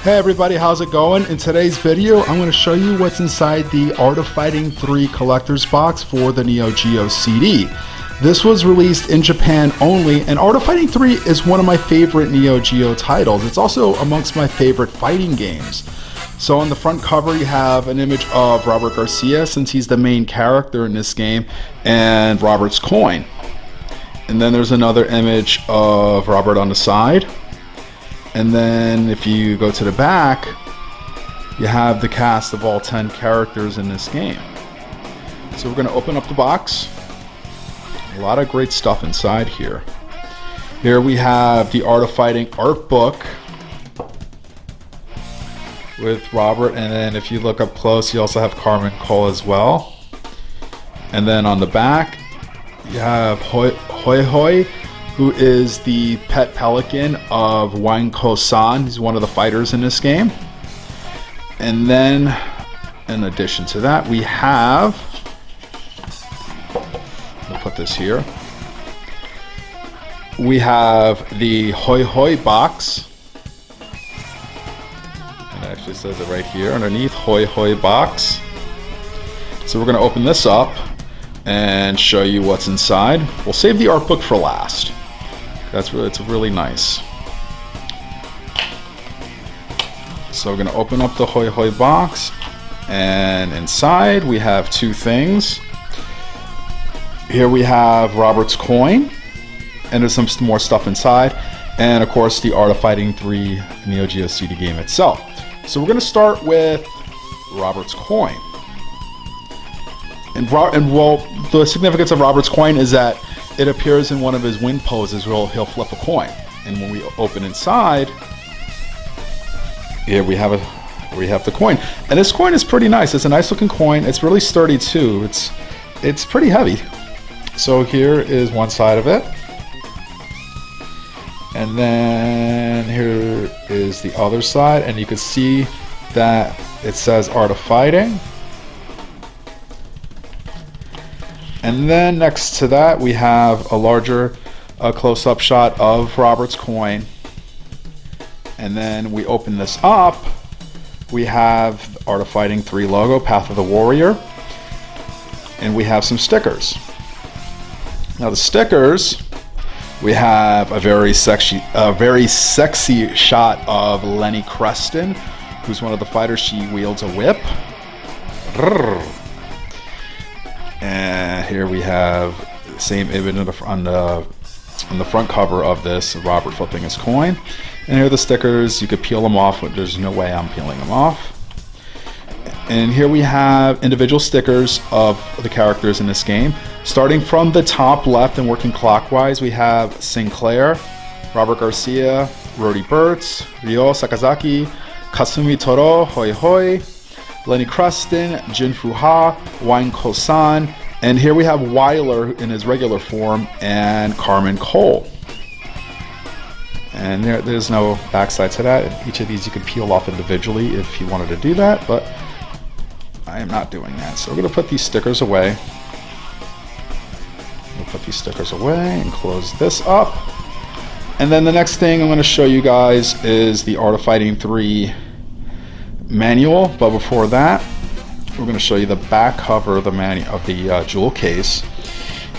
Hey everybody, how's it going? In today's video, I'm going to show you what's inside the Art of Fighting 3 collector's box for the Neo Geo CD. This was released in Japan only, and Art of Fighting 3 is one of my favorite Neo Geo titles. It's also amongst my favorite fighting games. So on the front cover you have an image of Robert Garcia, since he's the main character in this game, and Robert's coin. And then there's another image of Robert on the side. And then if you go to the back, you have the cast of all 10 characters in this game. So we're going to open up the box. A lot of great stuff inside here. Here we have the Art of Fighting art book with Robert, and then if you look up close, you also have Carmen Cole as well. And then on the back, you have Hoi Hoi, who is the pet pelican of Wanko-san. He's one of the fighters in this game. And then, in addition to that, we have, we'll put this here, we have the Hoi Hoi box. It actually says it right here underneath, Hoi Hoi box. So we're going to open this up and show you what's inside. We'll save the art book for last. It's really nice. So we're going to open up the Hoi Hoi box, and inside we have two things. Here we have Robert's coin, and there's some more stuff inside, and of course the Art of Fighting 3 Neo Geo CD game itself. So we're going to start with Robert's coin. And well, the significance of Robert's coin is that it appears in one of his win poses where he'll flip a coin. And when we open inside, here we have the coin. And this coin is pretty nice. It's a nice looking coin. It's really sturdy too. It's pretty heavy. So here is one side of it. And then here is the other side, and you can see that it says Art of Fighting. And then next to that we have a larger close-up shot of Robert's coin. And then we open this up, we have Art of Fighting 3 logo, Path of the Warrior, and we have some stickers. Now the stickers, we have a very sexy shot of Lenny Kristine, who's one of the fighters. She wields a whip. And here we have the same image on the front cover of this, Robert flipping his coin. And here are the stickers. You could peel them off, but there's no way I'm peeling them off. And here we have individual stickers of the characters in this game. Starting from the top left and working clockwise, we have Sinclair, Robert Garcia, Rody Burtz, Ryo Sakazaki, Kasumi Toto, Hoi Hoi, Lenny Kristine, Jin Fuha, Wanko-san, and here we have Weiler in his regular form, and Carmen Cole. And there's no backside to that. Each of these you can peel off individually if you wanted to do that, but I am not doing that. So we're going to put these stickers away. We'll put these stickers away and close this up. And then the next thing I'm going to show you guys is the Art of Fighting 3 manual, but before that we're going to show you the back cover of the jewel case.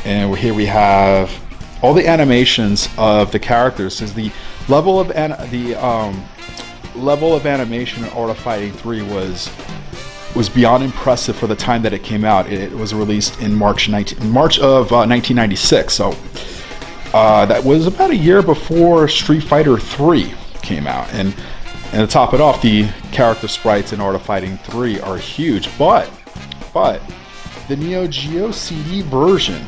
And here we have all the animations of the characters. Since the level of animation in Art of Fighting 3 was beyond impressive for the time that it came out. It was released in March of 1996, so that was about a year before Street Fighter 3 came out. And to top it off, the character sprites in Art of Fighting 3 are huge, but the Neo Geo CD version,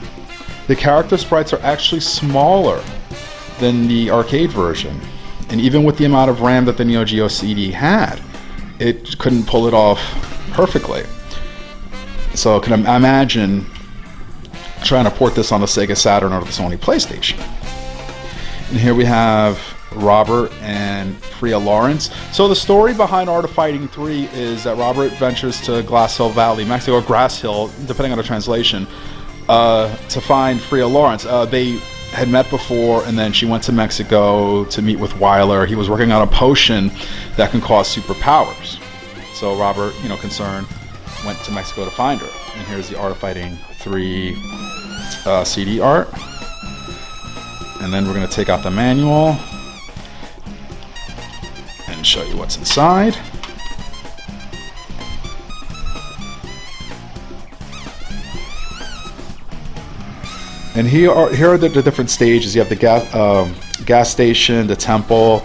the character sprites are actually smaller than the arcade version. And even with the amount of RAM that the Neo Geo CD had, it couldn't pull it off perfectly. So can I imagine trying to port this on the Sega Saturn or the Sony PlayStation. And here we have Robert and Freya Lawrence. So the story behind Art of Fighting 3 is that Robert ventures to Glass Hill Valley, Mexico, or Grass Hill, depending on the translation, to find Freya Lawrence. They had met before, and then she went to Mexico to meet with Wyler. He was working on a potion that can cause superpowers. So Robert, concerned, went to Mexico to find her. And here's the Art of Fighting 3 CD art. And then we're going to take out the manual and show you what's inside. And here are the different stages. You have the gas station, the temple,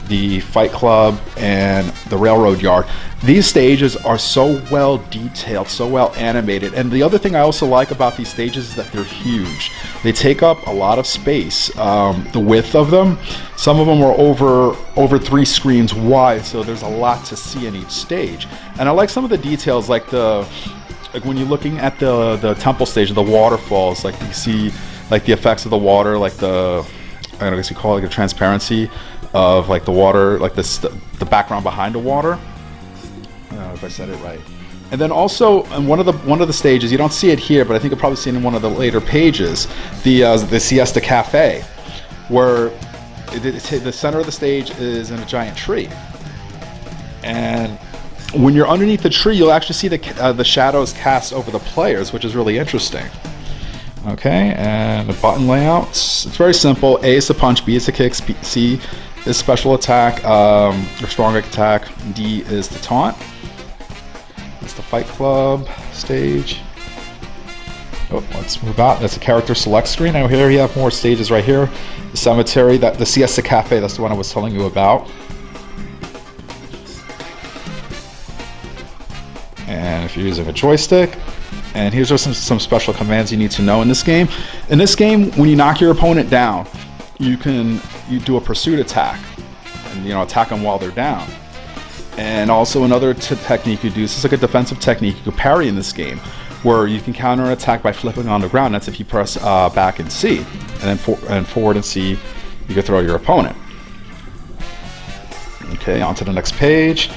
the fight club, and the railroad yard. These stages are so well detailed, so well animated. And the other thing I also like about these stages is that they're huge. They take up a lot of space. The width of them, some of them are over 3 screens wide, so there's a lot to see in each stage. And I like some of the details, like when you're looking at the temple stage, the waterfalls, like you see like the effects of the water, like I guess you call it like the transparency of like the water, like the background behind the water. I don't know if I said it right. And then also in one of the stages, you don't see it here, but I think you'll probably see it in one of the later pages, the Siesta Cafe, where the center of the stage is in a giant tree. And when you're underneath the tree, you'll actually see the shadows cast over the players, which is really interesting. Okay, and the button layouts. It's very simple. A is to punch, B is to kick, C is special attack, or strong attack, D is to taunt. That's the Fight Club stage. Oh, let's move out. That's a character select screen. Now here you have more stages right here. The cemetery, the Siesta Cafe, that's the one I was telling you about. And if you're using a joystick, and here's just some special commands you need to know in this game. In this game, when you knock your opponent down, you do a pursuit attack, and attack them while they're down. And also another technique you do, this is like a defensive technique you can parry in this game, where you can counter an attack by flipping on the ground. That's if you press back and C, and then forward and C, you can throw your opponent. Okay, on to the next page.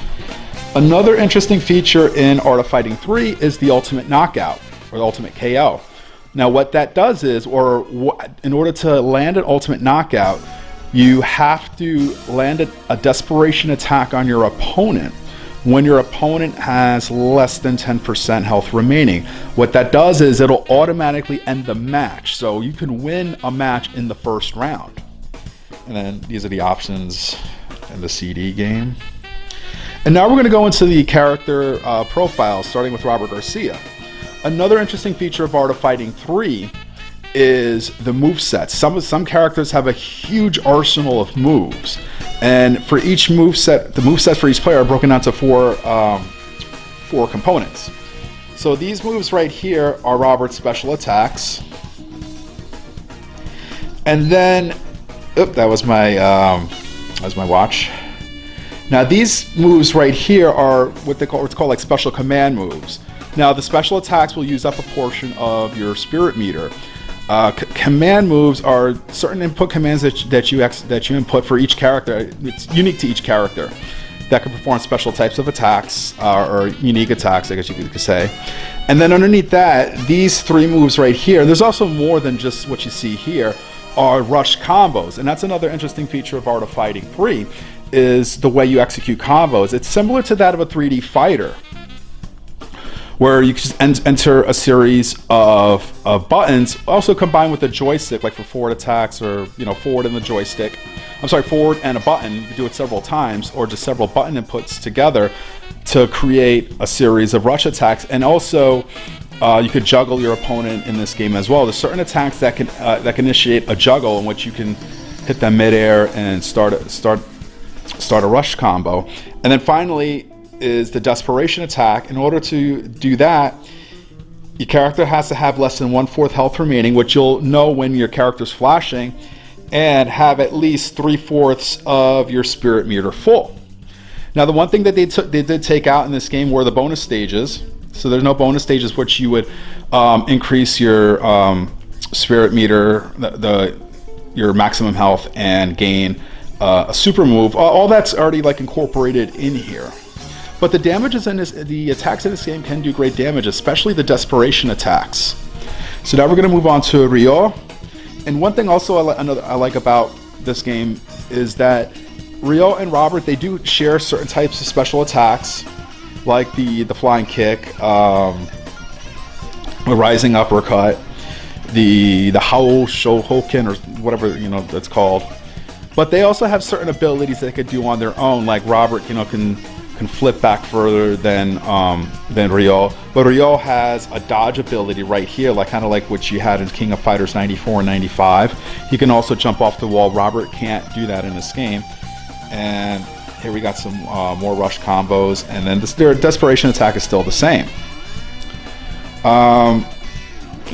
Another interesting feature in Art of Fighting 3 is the Ultimate Knockout, or the Ultimate KO. Now what that does is, in order to land an Ultimate Knockout, you have to land a Desperation Attack on your opponent when your opponent has less than 10% health remaining. What that does is it'll automatically end the match, so you can win a match in the first round. And then these are the options in the CD game. And now we're going to go into the character profiles, starting with Robert Garcia. Another interesting feature of Art of Fighting 3 is the movesets. Some characters have a huge arsenal of moves, and for each moveset, the movesets for each player are broken down to four components. So these moves right here are Robert's special attacks, and then, that was my watch. Now these moves right here are what's called like special command moves. Now the special attacks will use up a portion of your spirit meter. Command moves are certain input commands that you input for each character. It's unique to each character that can perform special types of attacks or unique attacks, I guess you could say. And then underneath that, these 3 moves right here, there's also more than just what you see here, are rush combos. And that's another interesting feature of Art of Fighting 3, is the way you execute combos. It's similar to that of a 3D fighter, where you just enter a series of buttons, also combined with a joystick, like for forward attacks, or forward and the joystick. Forward and a button. You can do it several times, or just several button inputs together to create a series of rush attacks. And also, you could juggle your opponent in this game as well. There's certain attacks that can initiate a juggle, in which you can hit them midair and start a rush combo. And then finally is the Desperation Attack. In order to do that, your character has to have less than 1/4 health remaining, which you'll know when your character's flashing, and have at least 3/4 of your spirit meter full. Now the one thing that they did take out in this game were the bonus stages. So there's no bonus stages which you would increase your spirit meter, your maximum health, and gain a super move. All that's already like incorporated in here. But the damages in the attacks in this game can do great damage, especially the Desperation attacks. So now we're going to move on to Rio. And one thing also I like about this game is that Ryo and Robert, they do share certain types of special attacks, like the flying kick, the rising uppercut, the Hao Shohoken, or whatever that's called. But they also have certain abilities they could do on their own. Like Robert, can flip back further than Ryo. But Ryo has a dodge ability right here, kind of like what you had in King of Fighters 94 and 95. He can also jump off the wall. Robert can't do that in this game. And here we got some more rush combos, and then their Desperation Attack is still the same.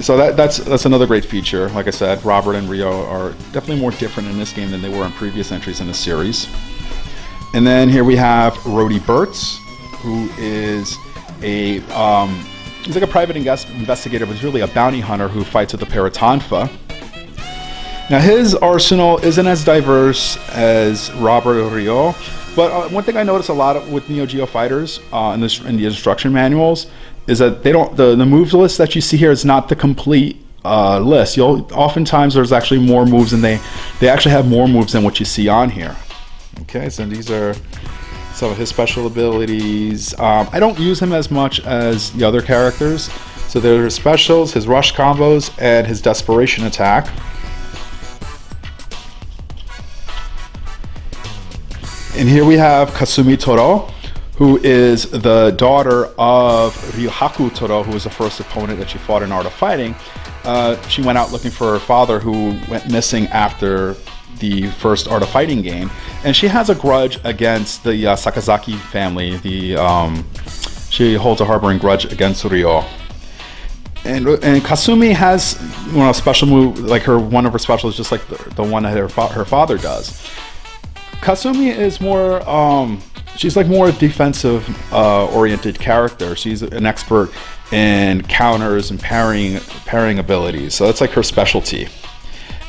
So that's another great feature. Like I said, Robert and Ryo are definitely more different in this game than they were in previous entries in the series. And then here we have Rody Burtz, who is he's like a private investigator, but he's really a bounty hunter who fights with the Paratonfa. Now his arsenal isn't as diverse as Robert or Ryo, but one thing I notice a lot with Neo Geo fighters in the instruction manuals is that they don't the moves list that you see here is not the complete list. Oftentimes there's actually more moves, and they actually have more moves than what you see on here. Okay, so these are some of his special abilities. I don't use him as much as the other characters. So there are his specials, his rush combos, and his Desperation Attack. And here we have Kasumi Toto, who is the daughter of Ryohaku Toto, who was the first opponent that she fought in Art of Fighting. She went out looking for her father, who went missing after the first Art of Fighting game, and she has a grudge against the Sakazaki family. She holds a harboring grudge against Ryo. And Kasumi has a special move, like one of her specials, just like the one that her father does. Kasumi is more, she's like more defensive oriented character. She's an expert in counters and parrying abilities. So that's like her specialty.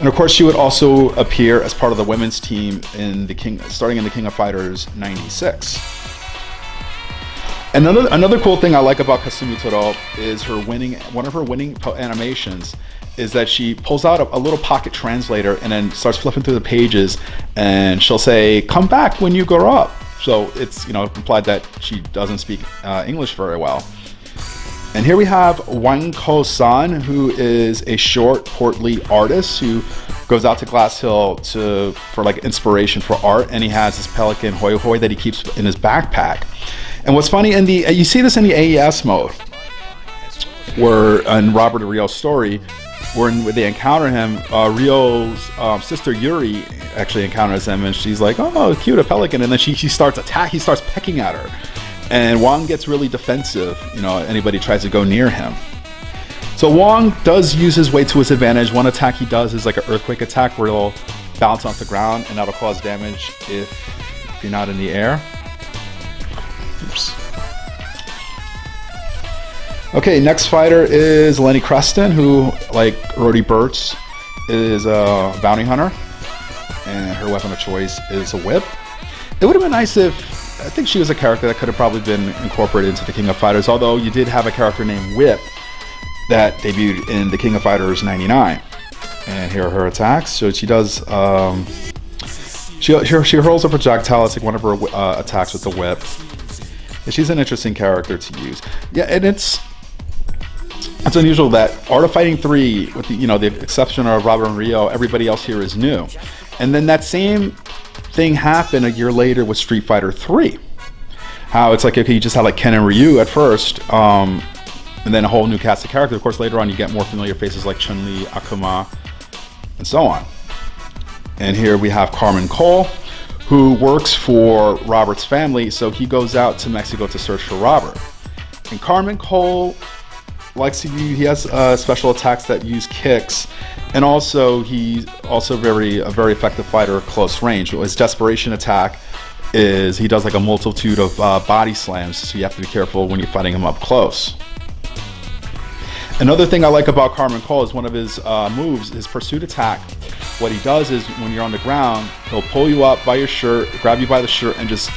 And of course, she would also appear as part of the women's team starting in the King of Fighters 96. Another cool thing I like about Kasumi Toto is one of her winning animations is that she pulls out a little pocket translator and then starts flipping through the pages, and she'll say, "Come back when you grow up." So it's implied that she doesn't speak English very well. And here we have Wanko-san, who is a short, portly artist who goes out to Glass Hill for inspiration for art, and he has this pelican hoi hoi that he keeps in his backpack. And what's funny, you see this in the AES mode, where in Robert and Ryo's story, when they encounter him, Ryo's sister Yuri actually encounters him, and she's like, "Oh, cute, a pelican," and then he starts pecking at her. And Wong gets really defensive, anybody tries to go near him. So Wong does use his weight to his advantage. One attack he does is like an earthquake attack where he'll bounce off the ground, and that'll cause damage if you're not in the air. Oops. Okay, next fighter is Lenny Kristine, who, like Rody Burtz, is a bounty hunter, and her weapon of choice is a whip. It would have been nice if, I think she was a character that could have probably been incorporated into the King of Fighters, although you did have a character named Whip that debuted in the King of Fighters 99. And here are her attacks. So she does, she hurls a projectile. It's like one of her attacks with the whip. And she's an interesting character to use. Yeah, and it's unusual that Art of Fighting 3, with the exception of Robert and Ryo, everybody else here is new. And then that same thing happened a year later with Street Fighter 3. How it's like, okay, you just had like Ken and Ryu at first, and then a whole new cast of characters. Of course, later on you get more familiar faces like Chun-Li, Akuma, and so on. And here we have Carmen Cole, who works for Robert's family, so he goes out to Mexico to search for Robert. And Carmen Cole he has special attacks that use kicks, and also he's also a very effective fighter at close range. His Desperation Attack is he does like a multitude of body slams, so you have to be careful when you're fighting him up close. Another thing I like about Carmen Cole is one of his moves, his pursuit attack. What he does is when you're on the ground, he'll pull you up by your shirt, grab you by the shirt, and just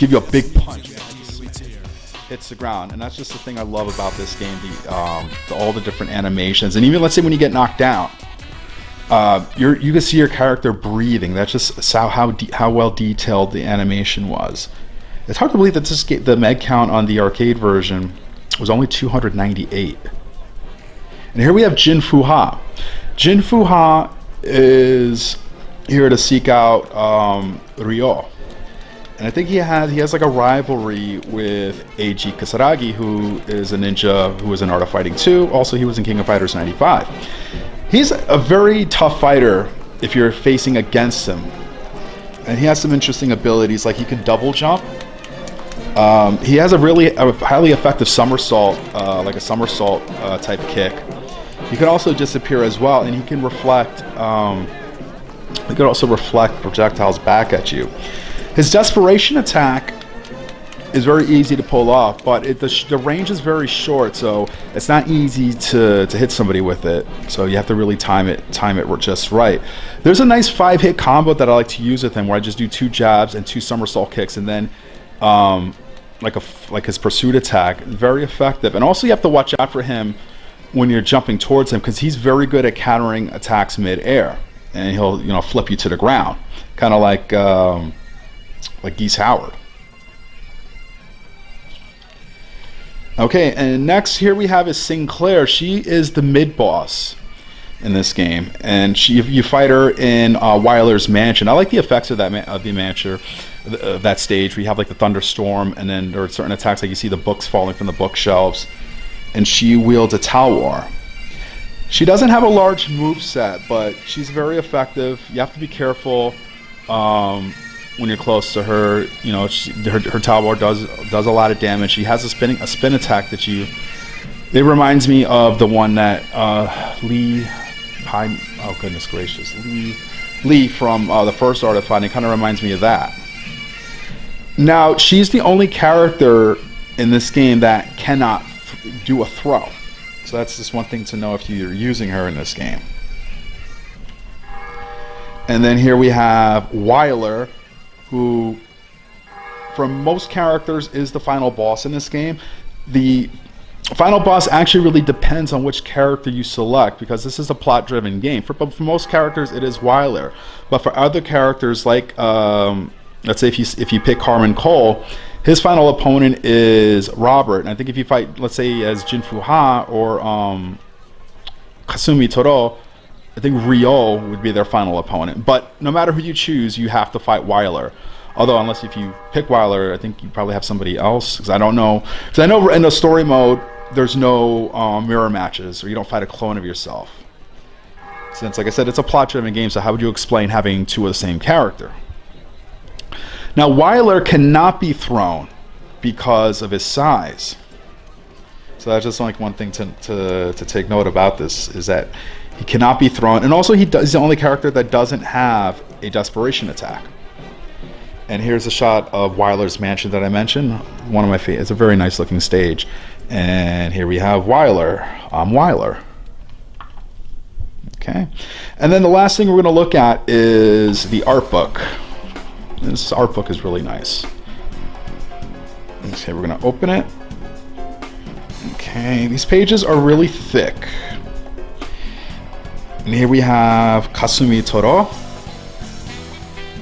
give you a big punch. Hits the ground, and that's just the thing I love about this game, all the different animations, and even let's say when you get knocked down, you can see your character breathing. That's just how well detailed the animation was. It's hard to believe that the meg count on the arcade version was only 298. And here we have Jin Fuha. Jin Fuha is here to seek out Ryo. And I think he has like a rivalry with Eiji Kisaragi, who is a ninja who was in Art of Fighting 2. Also, he was in King of Fighters 95. He's a very tough fighter if you're facing against him. And he has some interesting abilities, like he can double jump. He has a highly effective somersault, like a somersault type kick. He can also disappear as well, and he can reflect. He could also reflect projectiles back at you. His Desperation Attack is very easy to pull off, but the range is very short, so it's not easy to hit somebody with it. So you have to really time it just right. There's a nice 5-hit combo that I like to use with him, where I just do 2 jabs and 2 somersault kicks, and then like his pursuit attack. Very effective. And also you have to watch out for him when you're jumping towards him, because he's very good at countering attacks mid-air, and he'll flip you to the ground, kind of like Geese Howard. Okay, and next here we have is Sinclair. She is the mid-boss in this game, and you fight her in Weiler's mansion. I like the effects of the mansion, that stage. We have like the thunderstorm, and then there are certain attacks, like you see the books falling from the bookshelves, and she wields a talwar. She doesn't have a large move set, but she's very effective. You have to be careful when you're close to her. Her talwar does a lot of damage. She has a spin attack that it reminds me of the one that Lee from the first Art of Fighting. It kind of reminds me of that. Now, she's the only character in this game that cannot do a throw. So that's just one thing to know if you're using her in this game. And then here we have Weiler, who, from most characters, is the final boss in this game. The final boss actually really depends on which character you select, because this is a plot-driven game. But for most characters, it is Weiler. But for other characters, like let's say if you pick Carmen Cole, his final opponent is Robert. And I think if you fight, let's say, as Jin Fuha or Kasumi Toto, I think Ryo would be their final opponent. But no matter who you choose, you have to fight Weiler. Although, unless if you pick Weiler, I think you probably have somebody else, because I don't know. Because I know in the story mode, there's no mirror matches, or you don't fight a clone of yourself. Since, like I said, it's a plot-driven game, so how would you explain having 2 of the same character? Now, Weiler cannot be thrown because of his size. So that's just like one thing to take note about this, is that he cannot be thrown. And also, he's the only character that doesn't have a Desperation Attack. And here's a shot of Weiler's mansion that I mentioned. One of my favorites. It's a very nice looking stage. And here we have Weiler. I'm Weiler. Okay. And then the last thing we're going to look at is the art book. This art book is really nice. Okay, we're going to open it. Okay, these pages are really thick. And here we have Kasumi Toto.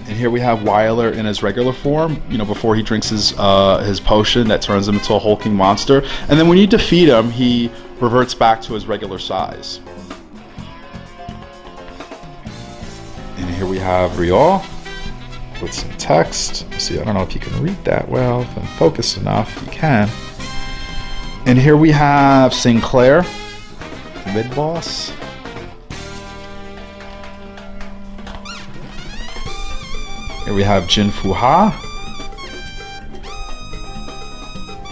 And here we have Weiler in his regular form, before he drinks his potion that turns him into a hulking monster. And then when you defeat him, he reverts back to his regular size. And here we have Ryo with some text. See, I don't know if you can read that well. If I'm focused enough, you can. And here we have Sinclair, the mid-boss. Here we have Jin Fuha,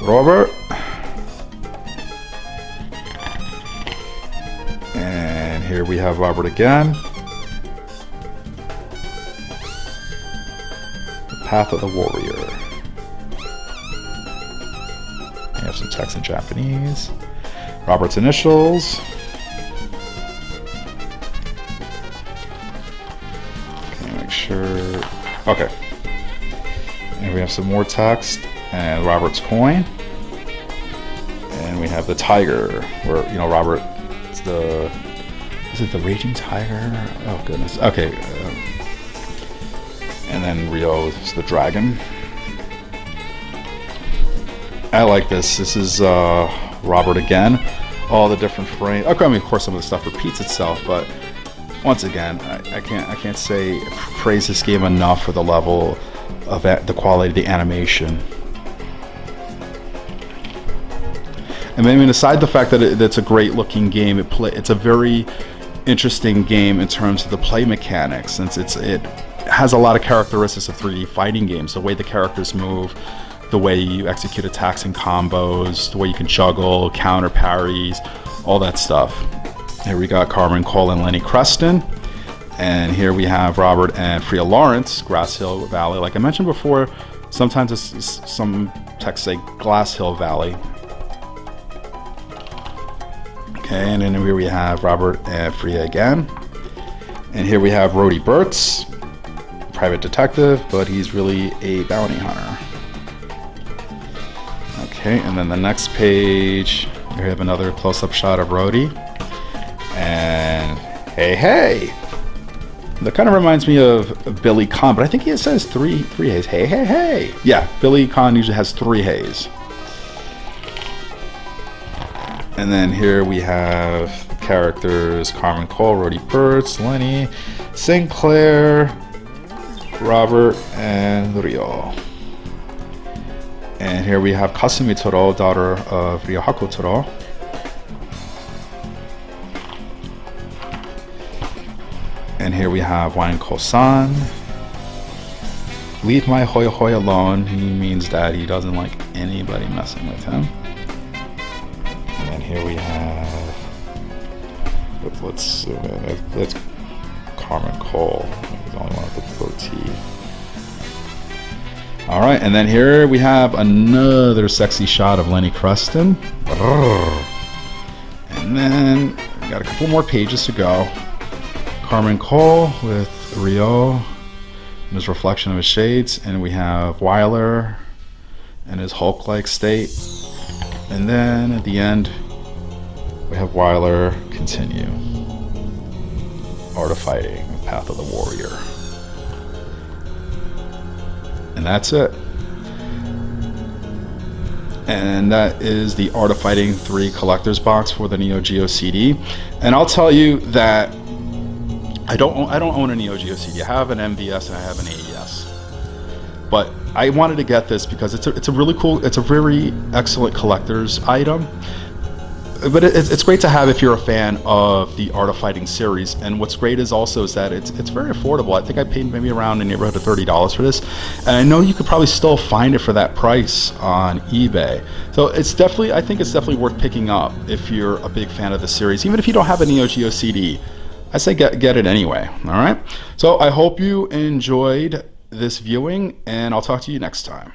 Robert, and here we have Robert again. The Path of the Warrior. We have some text in Japanese. Robert's initials. Okay, make sure. Okay, and we have some more text, and Robert's coin, and we have the tiger, where Robert is the Is it the Raging Tiger? Oh goodness. Okay. And then Ryo is the dragon. I like this. This is Robert again. All the different frames. Okay, I mean, of course, some of the stuff repeats itself, but once again, I can't say praise this game enough for the level of the quality of the animation. I mean, aside the fact that it's a great looking game, it's a very interesting game in terms of the play mechanics, since it has a lot of characteristics of 3D fighting games. The way the characters move, the way you execute attacks and combos, the way you can juggle, counter parries, all that stuff. Here we got Carmen Cole and Lenny Kristine. And here we have Robert and Freya Lawrence, Grass Hill Valley. Like I mentioned before, sometimes some texts say Glass Hill Valley. Okay, and then here we have Robert and Freya again. And here we have Rody Burtz, private detective, but he's really a bounty hunter. Okay, and then the next page, here we have another close-up shot of Rody. And hey! That kind of reminds me of Billy Conn, but I think he says three heys. Hey! Yeah, Billy Conn usually has 3 heys. And then here we have characters Carmen Cole, Rody Burtz, Lenny, Sinclair, Robert, and Ryo. And here we have Kasumi Toto, daughter of Ryohaku Toto. And here we have Wine Kosan. Leave my Hoya Hoya alone. He means that he doesn't like anybody messing with him. And then here we have, let's Carmen Cole. He's the only one with the goatee. All right, and then here we have another sexy shot of Lenny Kristine. And then we got a couple more pages to go. Carmen Cole with Ryo and his reflection of his shades, and we have Wyler and his Hulk-like state. And then at the end, we have Wyler continue. Art of Fighting, Path of the Warrior. And that's it. And that is the Art of Fighting 3 collector's box for the Neo Geo CD. And I'll tell you that I don't own a Neo Geo CD. I have an MVS and I have an AES. But I wanted to get this because it's a really cool, it's a very excellent collector's item. But it's great to have if you're a fan of the Art of Fighting series. And what's great is that it's very affordable. I think I paid maybe around the neighborhood of $30 for this. And I know you could probably still find it for that price on eBay. So it's definitely, I think it's definitely worth picking up if you're a big fan of the series. Even if you don't have a Neo Geo CD, I say get it anyway. All right. So I hope you enjoyed this viewing, and I'll talk to you next time.